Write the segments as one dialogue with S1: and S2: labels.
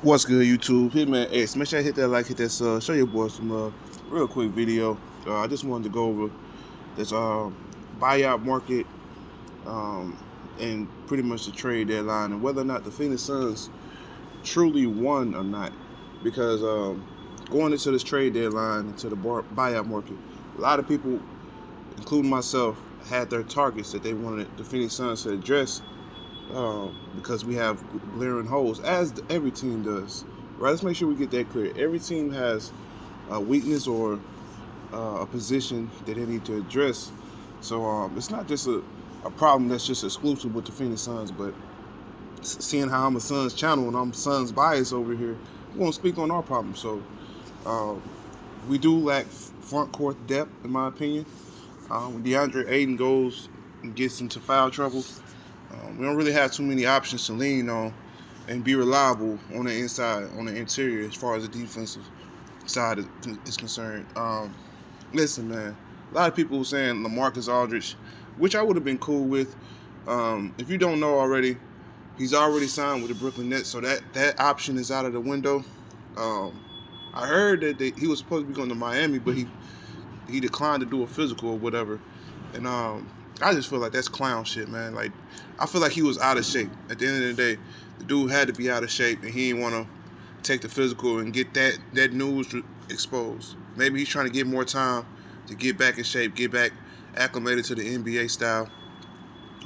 S1: What's good, YouTube? Hey man, hey, make sure I hit that like, hit that sub. Show your boys some real quick video. I just wanted to go over this buyout market um, and pretty much the trade deadline and whether or not the Phoenix Suns truly won or not. Because going into this trade deadline, into the buyout market, a lot of people, including myself, had their targets that they wanted the Phoenix Suns to address because we have glaring holes, as every team does. Right? Let's make sure we get that clear. Every team has a weakness or a position that they need to address. So it's not just a problem that's just exclusive with the Phoenix Suns, but seeing how I'm a Suns channel and I'm Suns bias over here, we're going to speak on our problems. So uh, we do lack front court depth, in my opinion. When DeAndre Ayton goes and gets into foul trouble, we don't really have too many options to lean on and be reliable on the inside, on the interior, as far as the defensive side is concerned. Listen, man, a lot of people were saying LaMarcus Aldridge, which I would have been cool with. If you don't know already, he's already signed with the Brooklyn Nets, so that option is out of the window. I heard that he was supposed to be going to Miami, but he declined to do a physical or whatever. And I just feel like that's clown shit, man. Like, I feel like he was out of shape. At the end of the day, the dude had to be out of shape, and he didn't want to take the physical and get that news exposed. Maybe he's trying to get more time to get back in shape, get back acclimated to the NBA style.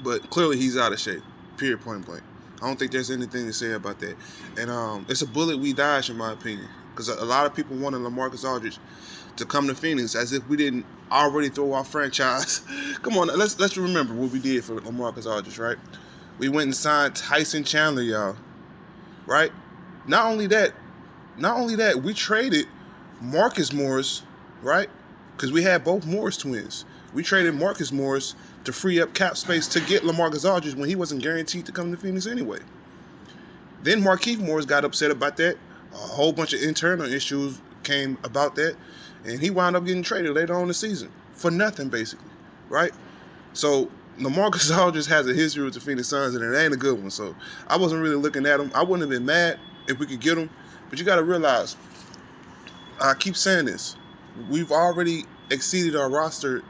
S1: But clearly he's out of shape, period, point blank. I don't think there's anything to say about that. And it's a bullet we dodged, in my opinion, because a lot of people wanted LaMarcus Aldridge to come to Phoenix as if we didn't already throw our franchise. Come on, let's remember what we did for LaMarcus Aldridge, right? We went and signed Tyson Chandler, y'all, right? Not only that, we traded Marcus Morris, right? Because we had both Morris twins. We traded Marcus Morris to free up cap space to get LaMarcus Aldridge when he wasn't guaranteed to come to Phoenix anyway. Then Markieff Morris got upset about that. A whole bunch of internal issues came about that, and he wound up getting traded later on in the season for nothing, basically, right? So LaMarcus Aldridge has a history with the Phoenix Suns, and it ain't a good one. So I wasn't really looking at him. I wouldn't have been mad if we could get him, but you got to realize, I keep saying this, we've already exceeded our roster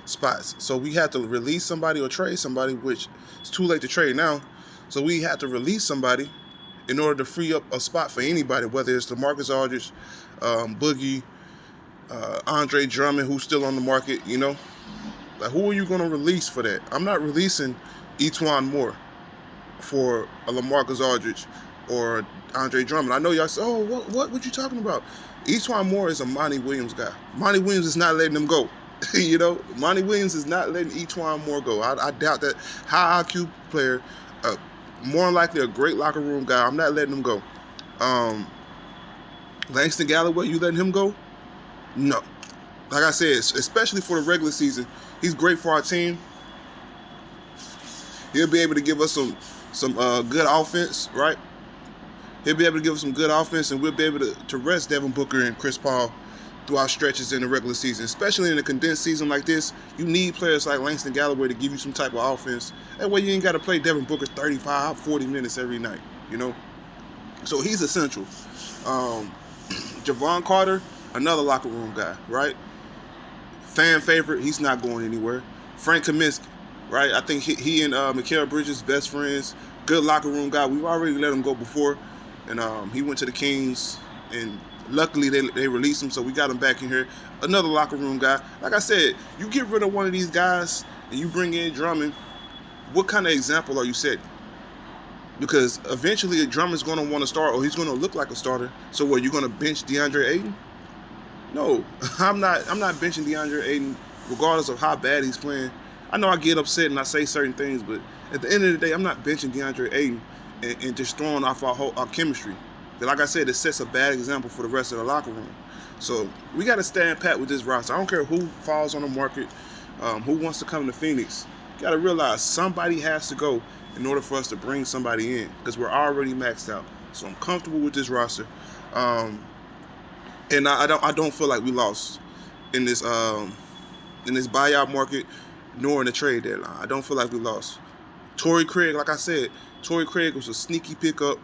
S1: spots, so we have to release somebody or trade somebody, which it's too late to trade now. So we have to release somebody in order to free up a spot for anybody, whether it's LaMarcus Aldridge, Boogie, Andre Drummond, who's still on the market, you know? Like, who are you going to release for that? I'm not releasing Etuan Moore for a LaMarcus Aldridge or Andre Drummond. I know y'all say, oh, what you talking about? Etuan Moore is a Monty Williams guy. Monty Williams is not letting him go. You know, Monty Williams is not letting Etuan Moore go. I doubt that. High IQ player, more likely a great locker room guy. I'm not letting him go. Langston Galloway, you letting him go? No. Like I said, especially for the regular season, he's great for our team. He'll be able to give us some good offense, right? He'll be able to give us some good offense, and we'll be able to rest Devin Booker and Chris Paul throughout stretches in the regular season. Especially in a condensed season like this, you need players like Langston Galloway to give you some type of offense. That way you ain't got to play Devin Booker 35, 40 minutes every night, you know? So he's essential. Javon Carter, another locker room guy, right? Fan favorite, he's not going anywhere. Frank Kaminsky, right? I think he and Mikal Bridges best friends. Good locker room guy. We've already let him go before, and he went to the Kings, and luckily they released him, so we got him back in here. Another locker room guy. Like I said, you get rid of one of these guys and you bring in Drummond, what kind of example are you setting? Because eventually Drummond's going to want to start, or he's going to look like a starter. So what, you're going to bench DeAndre Ayton? No, I'm not benching DeAndre Ayton regardless of how bad he's playing. I know I get upset and I say certain things, but at the end of the day, I'm not benching DeAndre Ayton and just throwing off our chemistry. Like I said, it sets a bad example for the rest of the locker room. So we got to stand pat with this roster. I don't care who falls on the market, who wants to come to Phoenix. You got to realize somebody has to go in order for us to bring somebody in, because we're already maxed out. So I'm comfortable with this roster. And I don't feel like we lost in this buyout market, nor in the trade deadline. I don't feel like we lost. Torrey Craig, like I said, Torrey Craig was a sneaky pickup.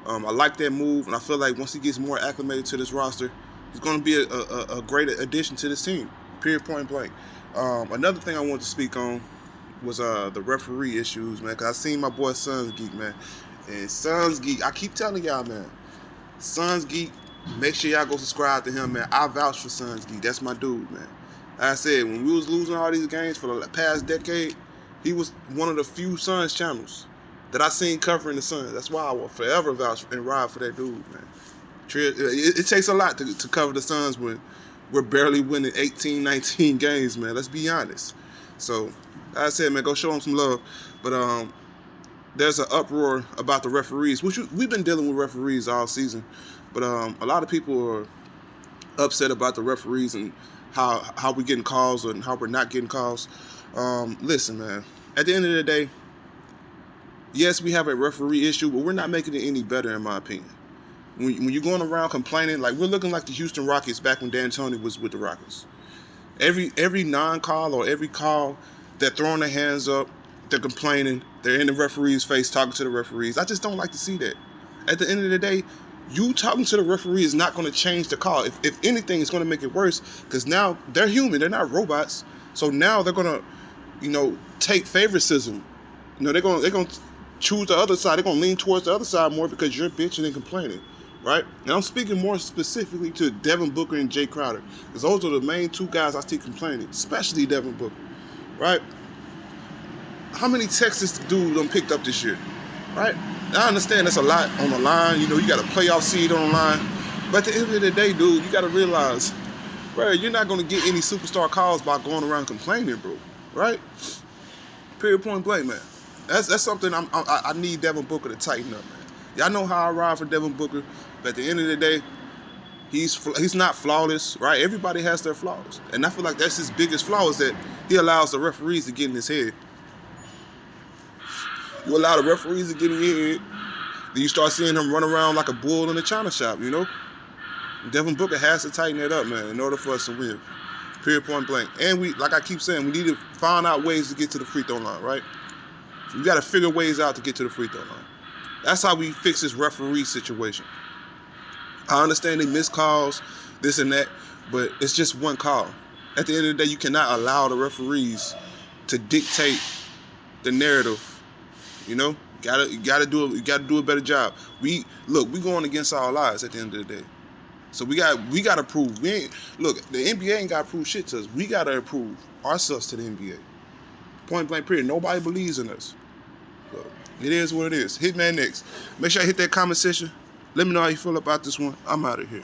S1: I like that move, and I feel like once he gets more acclimated to this roster, he's going to be a great addition to this team. Period, point blank. Another thing I wanted to speak on was the referee issues, man. Cause I seen my boy Sons Geek, man, and Sons Geek. I keep telling y'all, man, Sons Geek. Make sure y'all go subscribe to him, man. I vouch for Sons Geek. That's my dude, man. Like I said, when we was losing all these games for the past decade, he was one of the few Suns channels that I seen covering the Suns. That's why I will forever vouch and ride for that dude, man. It takes a lot to cover the Suns when we're barely winning 18, 19 games, man. Let's be honest. So, like I said, man, go show them some love. But there's an uproar about the referees, which we've been dealing with referees all season. But a lot of people are upset about the referees and how we're getting calls and how we're not getting calls. Listen, man, at the end of the day, yes, we have a referee issue, but we're not making it any better, in my opinion. When you're going around complaining, like we're looking like the Houston Rockets back when D'Antoni was with the Rockets. Every non-call or every call, they're throwing their hands up, they're complaining, they're in the referee's face talking to the referees. I just don't like to see that. At the end of the day, you talking to the referee is not going to change the call. If anything, it's going to make it worse because now they're human, they're not robots. So now they're going to, take favoritism. They're going to choose the other side. They're going to lean towards the other side more because you're bitching and complaining. Right? And I'm speaking more specifically to Devin Booker and Jay Crowder, because those are the main two guys I see complaining, especially Devin Booker. Right? How many Texas dudes done picked up this year? Right? I understand that's a lot on the line. You got a playoff seed on the line. But at the end of the day, dude, you got to realize, bro, you're not going to get any superstar calls by going around complaining, bro. Right? Period, point blank, man. That's something I need Devin Booker to tighten up, man. Y'all know how I ride for Devin Booker, but at the end of the day, he's not flawless, right? Everybody has their flaws, and I feel like that's his biggest flaw is that he allows the referees to get in his head. You allow the referees to get in your head, then you start seeing him run around like a bull in a china shop, Devin Booker has to tighten that up, man, in order for us to win. Period, point blank. And we, like I keep saying, we need to find out ways to get to the free throw line, right? We got to figure ways out to get to the free throw line. That's how we fix this referee situation. I understand they miss calls, this and that, but it's just one call. At the end of the day, you cannot allow the referees to dictate the narrative. You gotta do a better job. We going against our odds at the end of the day. So we gotta prove. The NBA ain't gotta prove shit to us. We gotta prove ourselves to the NBA. Point blank period. Nobody believes in us. So it is what it is. Hitman next. Make sure you hit that comment section. Let me know how you feel about this one. I'm out of here.